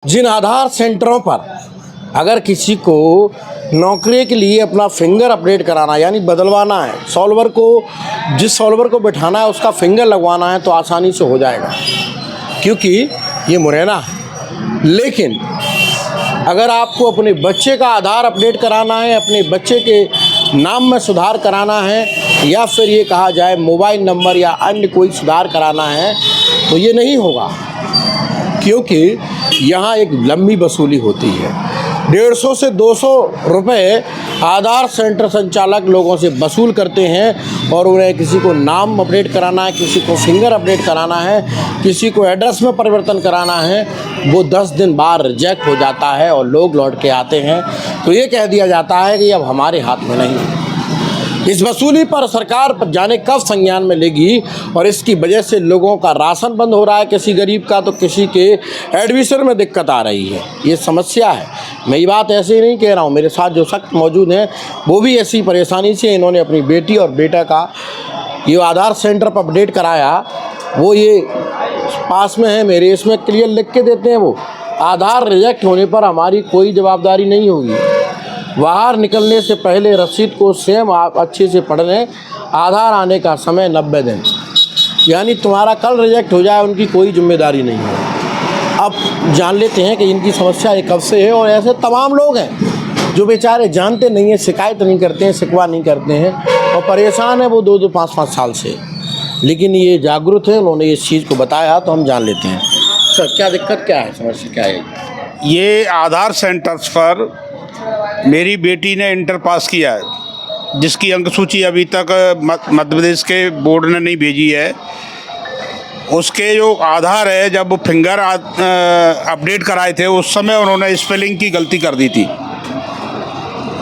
जिन आधार सेंटरों पर अगर किसी को नौकरी के लिए अपना फिंगर अपडेट कराना यानी बदलवाना है, सॉल्वर को जिस सॉल्वर को बिठाना है उसका फिंगर लगवाना है तो आसानी से हो जाएगा, क्योंकि ये मुरैना है। लेकिन अगर आपको अपने बच्चे का आधार अपडेट कराना है, अपने बच्चे के नाम में सुधार कराना है, या फिर ये कहा जाए मोबाइल नंबर या अन्य कोई सुधार कराना है, तो ये नहीं होगा, क्योंकि यहाँ एक लंबी वसूली होती है। 150 से 200 रुपये आधार सेंटर संचालक लोगों से वसूल करते हैं और उन्हें किसी को नाम अपडेट कराना है, किसी को फिंगर अपडेट कराना है, किसी को एड्रेस में परिवर्तन कराना है, वो 10 दिन बाद रिजेक्ट हो जाता है और लोग लौट के आते हैं। तो ये कह दिया जाता है कि अब हमारे हाथ में नहीं है। इस वसूली पर सरकार पर जाने कब संज्ञान में लेगी, और इसकी वजह से लोगों का राशन बंद हो रहा है, किसी गरीब का तो किसी के एडमिशन में दिक्कत आ रही है। ये समस्या है। मैं ये बात ऐसे ही नहीं कह रहा हूँ, मेरे साथ जो शख्स मौजूद हैं वो भी ऐसी परेशानी से इन्होंने अपनी बेटी और बेटा का ये आधार सेंटर पर अपडेट कराया। वो ये पास में है मेरे, इसमें क्लियर लिख के देते हैं वो आधार रिजेक्ट होने पर हमारी कोई जवाबदारी नहीं होगी। बाहर निकलने से पहले रसीद को स्वयं आप अच्छे से पढ़ लें। आधार आने का समय 90 दिन, यानी तुम्हारा कल रिजेक्ट हो जाए उनकी कोई जिम्मेदारी नहीं है। अब जान लेते हैं कि इनकी समस्या ये कब से है, और ऐसे तमाम लोग हैं जो बेचारे जानते नहीं हैं, शिकायत नहीं करते हैं, शिकवा नहीं करते हैं और परेशान है वो 2-2, 5-5 साल से। लेकिन ये जागरूक है, उन्होंने इस चीज़ को बताया तो हम जान लेते हैं। सर क्या दिक्कत क्या है, समस्या क्या है? ये आधार सेंटर्स पर मेरी बेटी ने इंटर पास किया है, जिसकी अंक सूची अभी तक मध्य प्रदेश के बोर्ड ने नहीं भेजी है। उसके जो आधार है, जब वो फिंगर अपडेट कराए थे उस समय उन्होंने स्पेलिंग की गलती कर दी थी।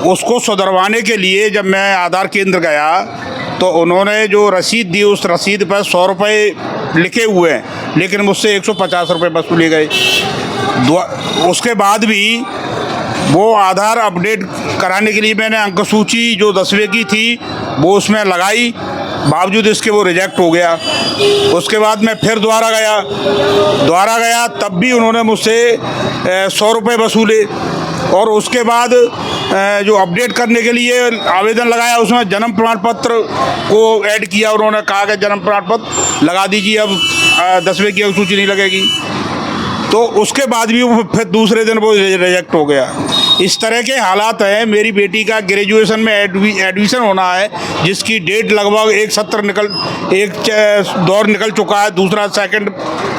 उसको सुधरवाने के लिए जब मैं आधार केंद्र गया तो उन्होंने जो रसीद दी उस रसीद पर 100 रुपये लिखे हुए हैं, लेकिन मुझसे 150 रुपये वसूले गए। उसके बाद भी वो आधार अपडेट कराने के लिए मैंने अंक सूची जो 10वीं की थी वो उसमें लगाई, बावजूद इसके वो रिजेक्ट हो गया। उसके बाद मैं फिर दोबारा गया तब भी उन्होंने मुझसे 100 रुपये वसूले। और उसके बाद जो अपडेट करने के लिए आवेदन लगाया उसमें जन्म प्रमाण पत्र को ऐड किया। उन्होंने कहा कि जन्म प्रमाण पत्र लगा दीजिए, अब 10वीं की अंक सूची नहीं लगेगी। तो उसके बाद भी वो फिर दूसरे दिन वो रिजेक्ट हो गया। इस तरह के हालात हैं। मेरी बेटी का ग्रेजुएशन में एडमिशन होना है, जिसकी डेट लगभग एक दौर निकल चुका है, दूसरा सेकंड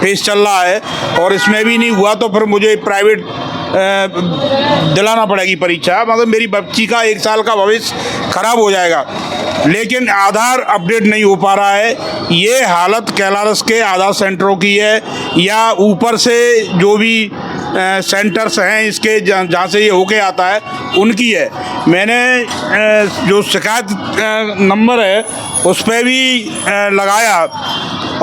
फेज चल रहा है, और इसमें भी नहीं हुआ तो फिर मुझे प्राइवेट दिलाना पड़ेगी परीक्षा। मतलब मेरी बच्ची का 1 साल का भविष्य खराब हो जाएगा। लेकिन आधार अपडेट नहीं हो पा रहा है। ये हालत कैलारस के आधार सेंटरों की है, या ऊपर से जो भी सेंटर्स हैं इसके जहाँ से ये होके आता है उनकी है। मैंने जो शिकायत नंबर है उस पर भी लगाया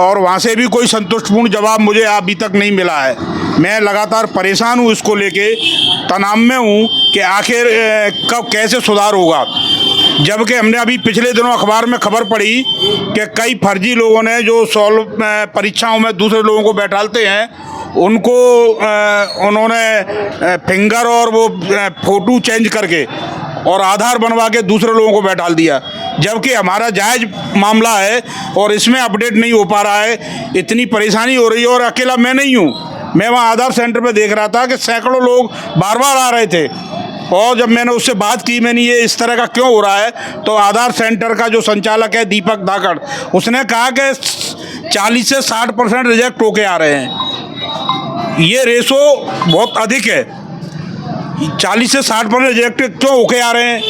और वहाँ से भी कोई संतुष्टपूर्ण जवाब मुझे अभी तक नहीं मिला है। मैं लगातार परेशान हूँ, इसको लेके तनाव में हूँ कि आखिर कब कैसे सुधार होगा। जबकि हमने अभी पिछले दिनों अखबार में खबर पढ़ी कि कई फर्जी लोगों ने जो परीक्षाओं में दूसरे लोगों को बैठालते हैं उनको उन्होंने फिंगर और वो फ़ोटो चेंज करके और आधार बनवा के दूसरे लोगों को बैठाल दिया, जबकि हमारा जायज़ मामला है और इसमें अपडेट नहीं हो पा रहा है। इतनी परेशानी हो रही है, और अकेला मैं नहीं हूँ। मैं वहाँ आधार सेंटर पे देख रहा था कि सैकड़ों लोग बार बार आ रहे थे, और जब मैंने उससे बात की मैंने ये इस तरह का क्यों हो रहा है, तो आधार सेंटर का जो संचालक है दीपक धाकड़, उसने कहा कि 40 से 60% रिजेक्ट होके आ रहे हैं। ये रेशो बहुत अधिक है। 40 से 60% रिजेक्ट क्यों होके आ रहे हैं,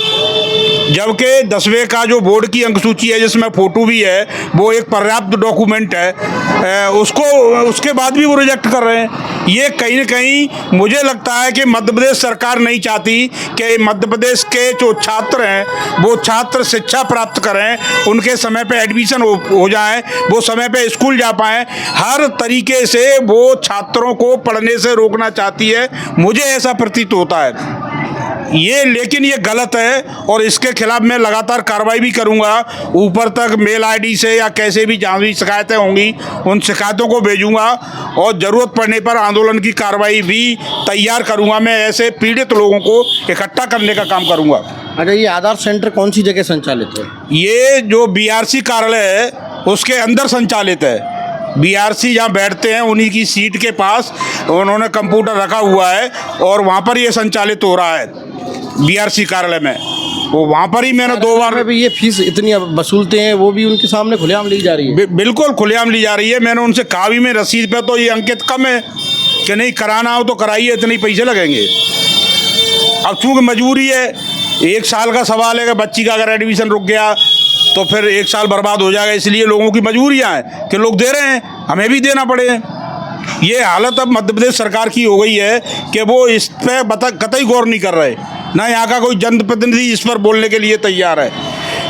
जबकि 10वीं का जो बोर्ड की अंक सूची है जिसमें फ़ोटो भी है वो एक पर्याप्त डॉक्यूमेंट है, उसके बाद भी वो रिजेक्ट कर रहे हैं। ये कहीं न कहीं मुझे लगता है कि मध्य प्रदेश सरकार नहीं चाहती कि मध्य प्रदेश के जो छात्र हैं वो छात्र शिक्षा प्राप्त करें, उनके समय पे एडमिशन हो जाए, वो समय पे स्कूल जा पाएँ। हर तरीके से वो छात्रों को पढ़ने से रोकना चाहती है, मुझे ऐसा प्रतीत होता है। ये लेकिन ये गलत है और इसके खिलाफ मैं लगातार कार्रवाई भी करूंगा। ऊपर तक मेल आईडी से या कैसे भी जहाँ भी शिकायतें होंगी उन शिकायतों को भेजूंगा और ज़रूरत पड़ने पर आंदोलन की कार्रवाई भी तैयार करूंगा। मैं ऐसे पीड़ित लोगों को इकट्ठा करने का काम करूंगा। अच्छा, ये आधार सेंटर कौन सी जगह संचालित है? ये जो बीआरसी कार्यालय है उसके अंदर संचालित है। बीआरसी जहाँ बैठते हैं उन्हीं की सीट के पास उन्होंने कंप्यूटर रखा हुआ है और वहाँ पर ये संचालित हो रहा है बीआरसी कार्यालय में। वो वहाँ पर ही मैंने 2 बार भी ये फीस इतनी वसूलते हैं, वो भी उनके सामने खुलेआम ली जा रही है। बिल्कुल खुलेआम ली जा रही है। मैंने उनसे कहा भी, मैं रसीद पे तो ये अंकित कम है कि नहीं कराना हो तो कराइए, इतने पैसे लगेंगे। अब चूँकि मजबूरी है, 1 साल का सवाल है कि बच्ची का अगर एडमिशन रुक गया तो फिर 1 साल बर्बाद हो जाएगा। इसलिए लोगों की मजबूरियाँ हैं कि लोग दे रहे हैं, हमें भी देना पड़े। ये हालत अब मध्य प्रदेश सरकार की हो गई है कि वो इस पर कतई गौर नहीं कर रहे, ना यहाँ का कोई जनप्रतिनिधि इस पर बोलने के लिए तैयार है।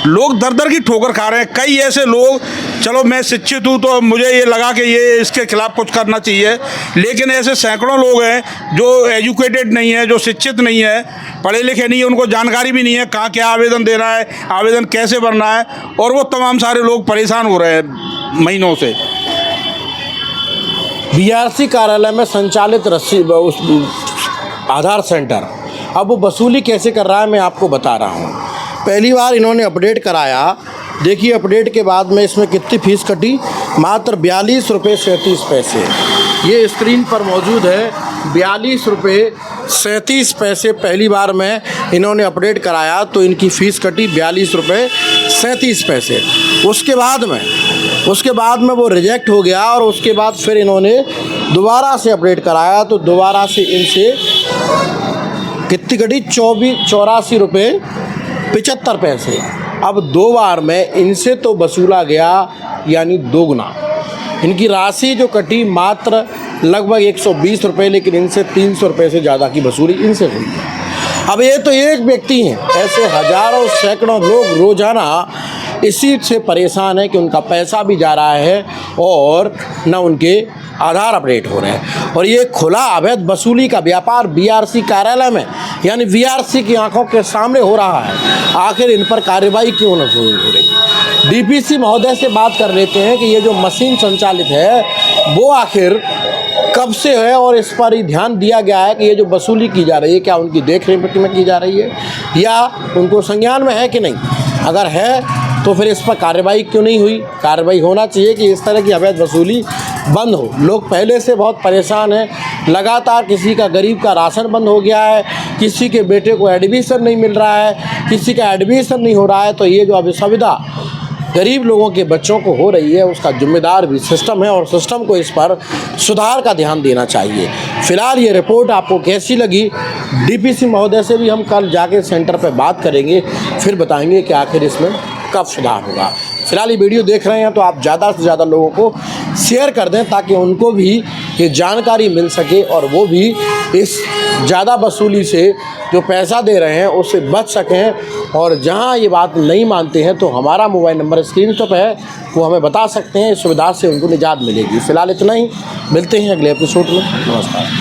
लोग दर दर की ठोकर खा रहे हैं। कई ऐसे लोग, चलो मैं शिक्षित हूँ तो मुझे ये लगा कि ये इसके खिलाफ कुछ करना चाहिए, लेकिन ऐसे सैकड़ों लोग हैं जो एजुकेटेड नहीं है, जो शिक्षित नहीं है, पढ़े लिखे नहीं है, उनको जानकारी भी नहीं है कहाँ क्या आवेदन देना है, आवेदन कैसे भरना है, और वो तमाम सारे लोग परेशान हो रहे हैं महीनों से। बीआरसी कार्यालय में संचालित उस आधार सेंटर अब वो वसूली कैसे कर रहा है, मैं आपको बता रहा हूँ। पहली बार इन्होंने अपडेट कराया। देखिए अपडेट के बाद में इसमें कितनी फ़ीस कटी, मात्र 42 रुपये 37 पैसे। ये स्क्रीन पर मौजूद है, 42 रुपये 37 पैसे पहली बार में इन्होंने अपडेट कराया तो इनकी फ़ीस कटी 42 रुपये 37 पैसे। उसके बाद में वो रिजेक्ट हो गया और उसके बाद फिर इन्होंने दोबारा से अपडेट कराया तो दोबारा से इनसे कितनी कटी, 84 रुपये 75 पैसे। अब 2 बार में इनसे तो वसूला गया यानी दोगुना। इनकी राशि जो कटी मात्र लगभग 120 रुपये, लेकिन इनसे 300 रुपये से ज़्यादा की वसूली इनसे हुई है। अब ये तो एक व्यक्ति हैं, ऐसे हज़ारों सैकड़ों लोग रोज़ाना इसी से परेशान है कि उनका पैसा भी जा रहा है और न उनके आधार अपडेट हो रहे हैं। और ये खुला अवैध वसूली का व्यापार बीआरसी कार्यालय में यानी बीआरसी की आंखों के सामने हो रहा है। आखिर इन पर कार्रवाई क्यों न हो रही? डीपीसी महोदय से बात कर लेते हैं कि ये जो मशीन संचालित है वो आखिर कब से है और इस पर ही ध्यान दिया गया है कि ये जो वसूली की जा रही है क्या उनकी देख रेख में की जा रही है या उनको संज्ञान में है कि नहीं। अगर है तो फिर इस पर कार्रवाई क्यों नहीं हुई? कार्रवाई होना चाहिए कि इस तरह की अवैध वसूली बंद हो। लोग पहले से बहुत परेशान हैं। लगातार किसी का गरीब का राशन बंद हो गया है, किसी के बेटे को एडमिशन नहीं मिल रहा है, किसी का एडमिशन नहीं हो रहा है। तो ये जो असुविधा गरीब लोगों के बच्चों को हो रही है उसका जिम्मेदार भी सिस्टम है और सिस्टम को इस पर सुधार का ध्यान देना चाहिए। फ़िलहाल ये रिपोर्ट आपको कैसी लगी? डीपीसी महोदय से भी हम कल जाके सेंटर पर बात करेंगे, फिर बताएंगे कि आखिर इसमें कब सुधार होगा। फिलहाल ये वीडियो देख रहे हैं तो आप ज़्यादा से ज़्यादा लोगों को शेयर कर दें ताकि उनको भी ये जानकारी मिल सके और वो भी इस ज़्यादा वसूली से जो पैसा दे रहे हैं उससे बच सकें। और जहां ये बात नहीं मानते हैं तो हमारा मोबाइल नंबर स्क्रीन पर है, वो हमें बता सकते हैं। इस सुविधा से उनको निजात मिलेगी। फ़िलहाल इतना ही, मिलते हैं अगले एपिसोड में। नमस्कार।